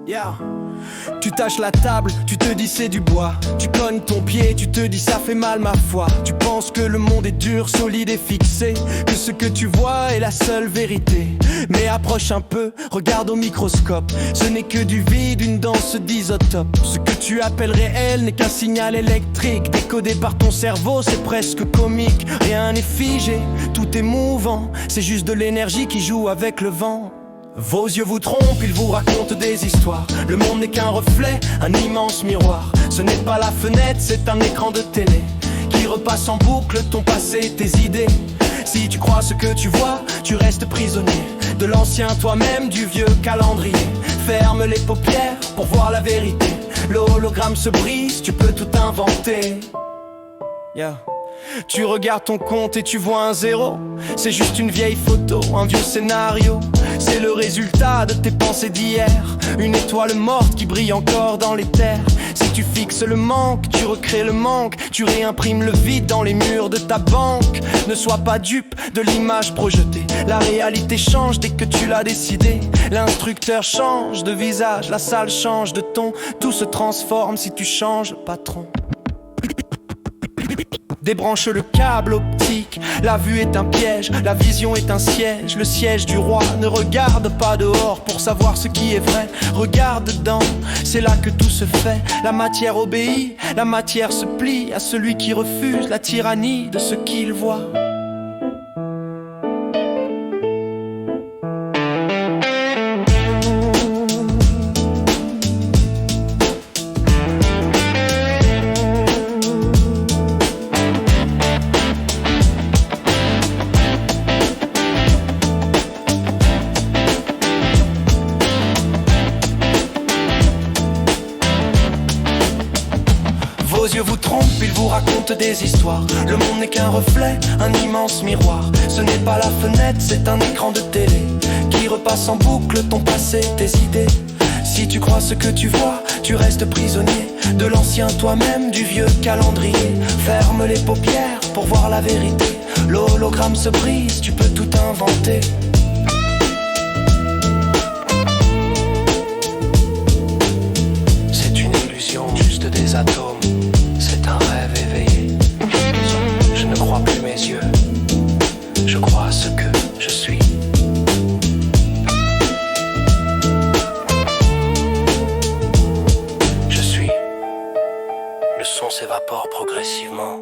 Yeah. Tu tâches la table, tu te dis c'est du bois. Tu cognes ton pied, tu te dis ça fait mal ma foi. Tu penses que le monde est dur, solide et fixé, que ce que tu vois est la seule vérité. Mais approche un peu, regarde au microscope. Ce n'est que du vide, une danse d'isotopes. Ce que tu appelles réel n'est qu'un signal électrique décodé par ton cerveau, c'est presque comique. Rien n'est figé, tout est mouvant. C'est juste de l'énergie qui joue avec le vent. Vos yeux vous trompent, ils vous racontent des histoires. Le monde n'est qu'un reflet, un immense miroir. Ce n'est pas la fenêtre, c'est un écran de télé qui repasse en boucle ton passé, tes idées. Si tu crois ce que tu vois, tu restes prisonnier de l'ancien toi-même, du vieux calendrier. Ferme les paupières pour voir la vérité. L'hologramme se brise, tu peux tout inventer. Yeah. Tu regardes ton compte et tu vois un zéro. C'est juste une vieille photo, un vieux scénario. C'est le résultat de tes pensées d'hier. Une étoile morte qui brille encore dans les terres. Si tu fixes le manque, tu recrées le manque. Tu réimprimes le vide dans les murs de ta banque. Ne sois pas dupe de l'image projetée. La réalité change dès que tu l'as décidé. L'instructeur change de visage, la salle change de ton. Tout se transforme si tu changes, patron. Débranche le câble optique, la vue est un piège, la vision est un siège, le siège du roi. Ne regarde pas dehors pour savoir ce qui est vrai, regarde dedans, c'est là que tout se fait. La matière obéit, la matière se plie à celui qui refuse la tyrannie de ce qu'il voit. Vos yeux vous trompent, ils vous racontent des histoires. Le monde n'est qu'un reflet, un immense miroir. Ce n'est pas la fenêtre, c'est un écran de télé qui repasse en boucle ton passé, tes idées. Si tu crois ce que tu vois, tu restes prisonnier de l'ancien toi-même, du vieux calendrier. Ferme les paupières pour voir la vérité. L'hologramme se brise, tu peux tout inventer. C'est une illusion, juste des atomes. C'est un rêve éveillé. Je ne crois plus mes yeux. Je crois à ce que je suis. Je suis. Le son s'évapore progressivement.